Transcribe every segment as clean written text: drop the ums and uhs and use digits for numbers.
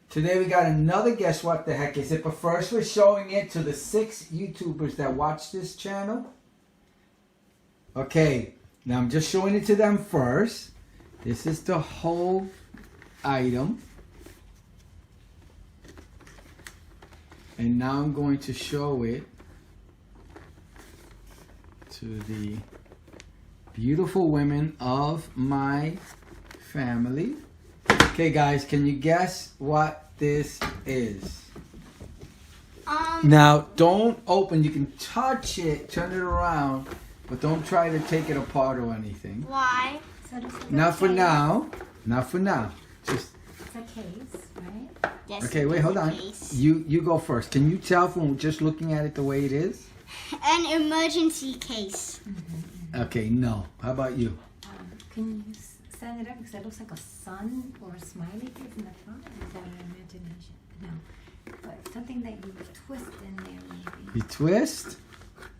Today we got another Guess What the Heck Is It? But first we're showing it to the 6 YouTubers that watch this channel. Okay, now I'm just showing it to them first. This is the whole item. And now I'm going to show it to the beautiful women of my family. Okay guys, can you guess what this is? Now don't open, you can touch it, turn it around, but don't try to take it apart or anything. Why? Not for now. Not for now. Just it's a case, right? Yes, okay, wait, hold on. You go first. Can you tell from just looking at it the way it is? An emergency case. Okay, no. How about you? Can you stand it up because it looks like a sun or a smiley face in the front? Or is that an imagination? No. But something that you twist in there maybe. You twist?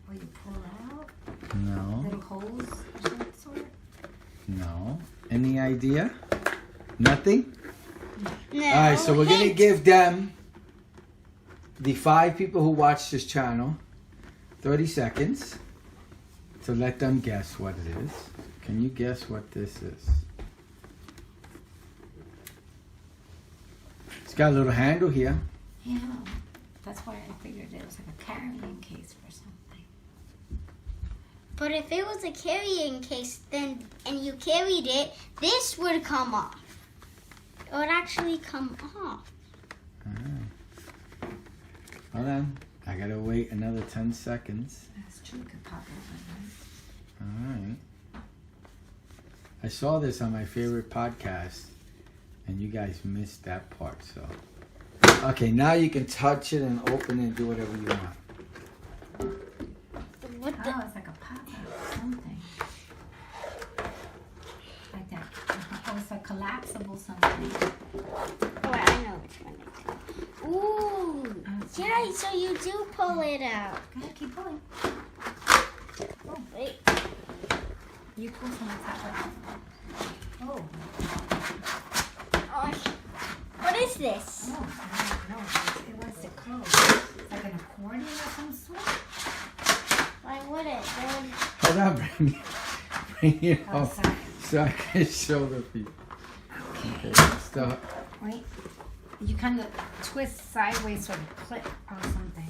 Or you pull out? No. Little holes of some sort? No. Any idea? Nothing? No. Alright, so we're going to give them, the 5 people who watch this channel, 30 seconds to let them guess what it is. Can you guess what this is? It's got a little handle here. Yeah. That's why I figured it was like a carrying case for something. But if it was a carrying case, then and you carried it, this would come off. It would actually come off. Hold on. I gotta wait another 10 seconds. That's true. It could pop open, Alright. I saw this on my favorite podcast, and you guys missed that part, so. Okay, now you can touch it and open it and do whatever you want. What right? the? Oh, it's like a pop-up something. Like that. Oh, it's like collapsible something. Oh, I know which one it is. Ooh. Yeah, so you do pull it out. Go ahead, keep pulling. Oh, wait. You pull from the top of it. Oh. Oh, what is this? Oh, I don't know. It was the close. Like an accordion of some sort? Why would it? Hold on, bring it Oh, up sorry. so I can show the people. Okay, start. Wait. You kind of twist sideways so it clip or something.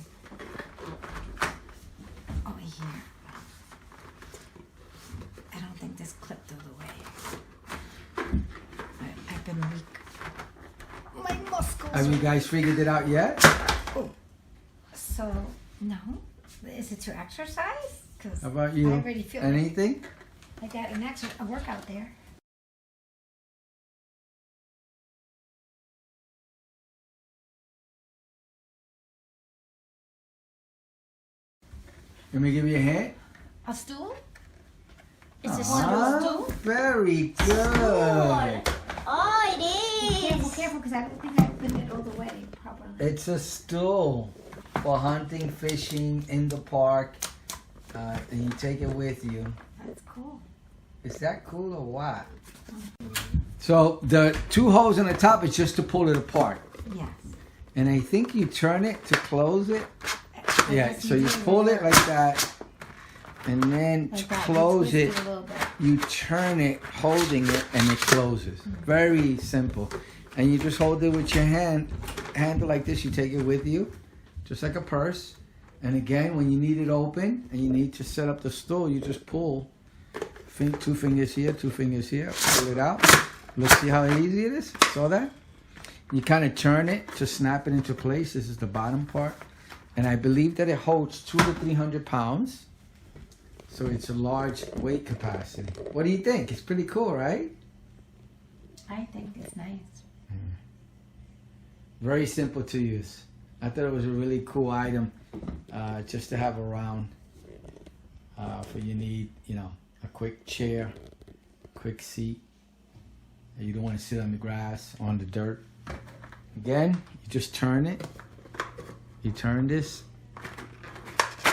Over here. I don't think this clipped all the way. I've been weak. My muscles. Have you guys figured it out yet? Oh. So, no. Is it to exercise? Because How about you? I already feel Anything? I got a workout there. Let me give you a hint. A stool? Is this Ah, stool? very good. Oh, it Careful, is. careful, because I don't think I opened it all the way properly. It's a stool for hunting, fishing in the park, and you take it with you. That's cool. Is that cool or what? So the 2 holes on the top is just to pull it apart. Yes. And I think you turn it to close it. I Yeah, guess so you do pull that. it like that. And then Like to that. close You it, twist a little bit. you turn it holding it and it closes. Very simple. And you just hold it with your handle like this. You take it with you, just like a purse. And again, when you need it open and you need to set up the stool, you just pull. 2 fingers here, 2 fingers here. Pull it out. Look, see how easy it is? Saw that? You kind of turn it to snap it into place. This is the bottom part. And I believe that it holds 200 to 300 pounds. So it's a large weight capacity. What do you think? It's pretty cool, right? I think it's nice. Very simple to use. I thought it was a really cool item just to have around for you need, a quick chair, quick seat. You don't want to sit on the grass, on the dirt. Again, you just turn it. You turn this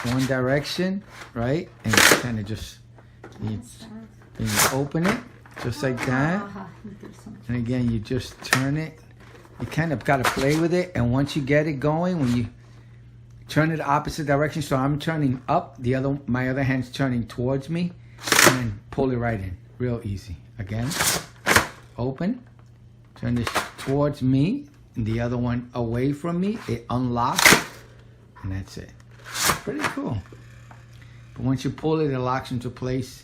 one direction, right? And you kind of just you open it just like that. You do something. And again, you just turn it You kind of got to play with it, and once you get it going, when you turn it the opposite direction, so I'm turning up, my other hand's turning towards me, and then pull it right in, real easy. Again, open, turn this towards me, and the other one away from me. It unlocks, and that's it. Pretty cool. But once you pull it, it locks into place.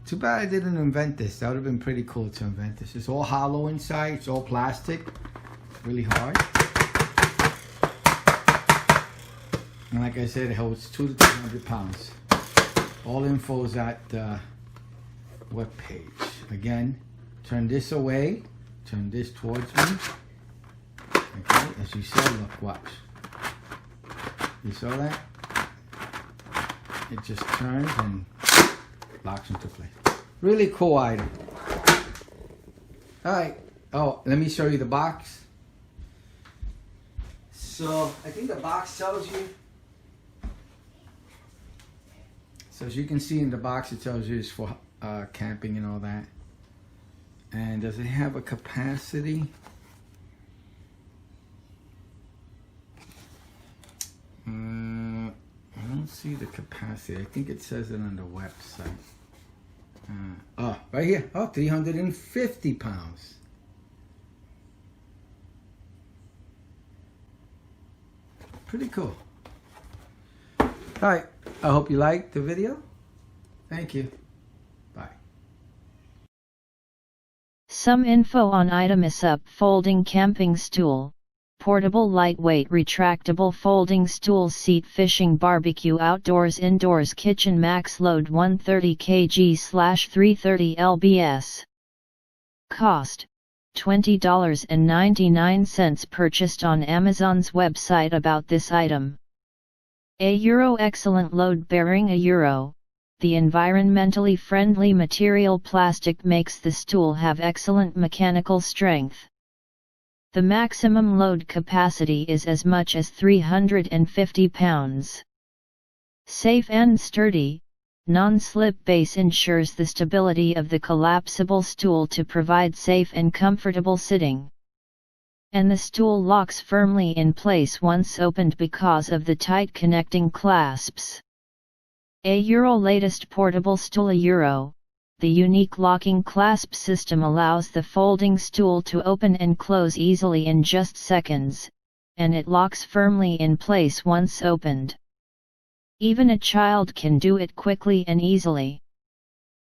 Too bad I didn't invent this. That would have been pretty cool to invent this. It's all hollow inside. It's all plastic. Really hard. And like I said, it holds 200 to 300 pounds. All info is at the webpage. Again, turn this away. Turn this towards me. Okay, as you said, look, watch. You saw that? It just turns and locks into place. Really cool item. Alright. Oh, let me show you the box. So, I think the box tells you. So, as you can see in the box, it tells you it's for camping and all that. And does it have a capacity? I don't see the capacity. I think it says it on the website. Oh, right here. Oh, 350 pounds. Pretty cool. All right. I hope you liked the video. Thank you. Bye. Some info on item Esup folding camping stool. Portable lightweight retractable folding stool seat fishing barbecue outdoors indoors kitchen max load 130 kg/330 lbs. Cost $20.99 purchased on Amazon's website. About this item. €1 excellent load bearing €1. The environmentally friendly material plastic makes the stool have excellent mechanical strength. The maximum load capacity is as much as 350 pounds. Safe and sturdy, non-slip base ensures the stability of the collapsible stool to provide safe and comfortable sitting. And the stool locks firmly in place once opened because of the tight connecting clasps. €1 latest portable stool €1. The unique locking clasp system allows the folding stool to open and close easily in just seconds, and it locks firmly in place once opened. Even a child can do it quickly and easily.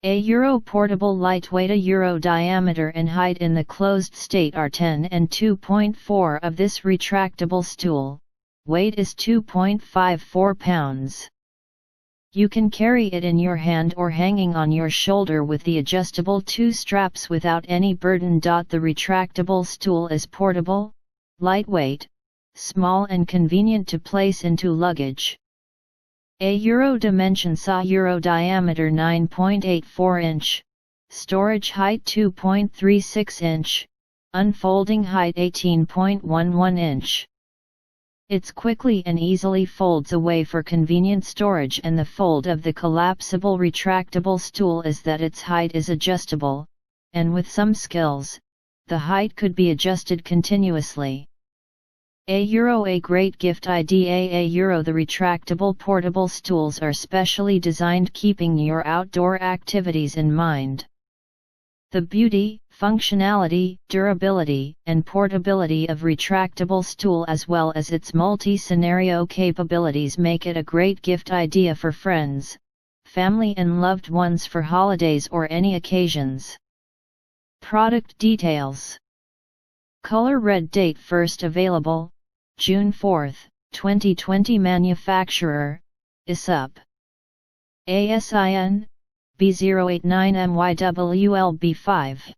€1 portable lightweight €1 diameter and height in the closed state are 10 and 2.4 of this retractable stool, weight is 2.54 pounds. You can carry it in your hand or hanging on your shoulder with the adjustable 2 straps without any burden. The retractable stool is portable, lightweight, small and convenient to place into luggage. €1 dimensions €1 diameter 9.84 inch, storage height 2.36 inch, unfolding height 18.11 inch. It quickly and easily folds away for convenient storage, and the fold of the collapsible retractable stool is that its height is adjustable, and with some skills, the height could be adjusted continuously. €1 a great gift idea. €1 The retractable portable stools are specially designed keeping your outdoor activities in mind. The beauty, functionality, durability, and portability of retractable stool as well as its multi-scenario capabilities make it a great gift idea for friends, family and loved ones for holidays or any occasions. Product details. Color red. Date first available, June 4, 2020. Manufacturer, Esup. ASIN, B089MYWLB5.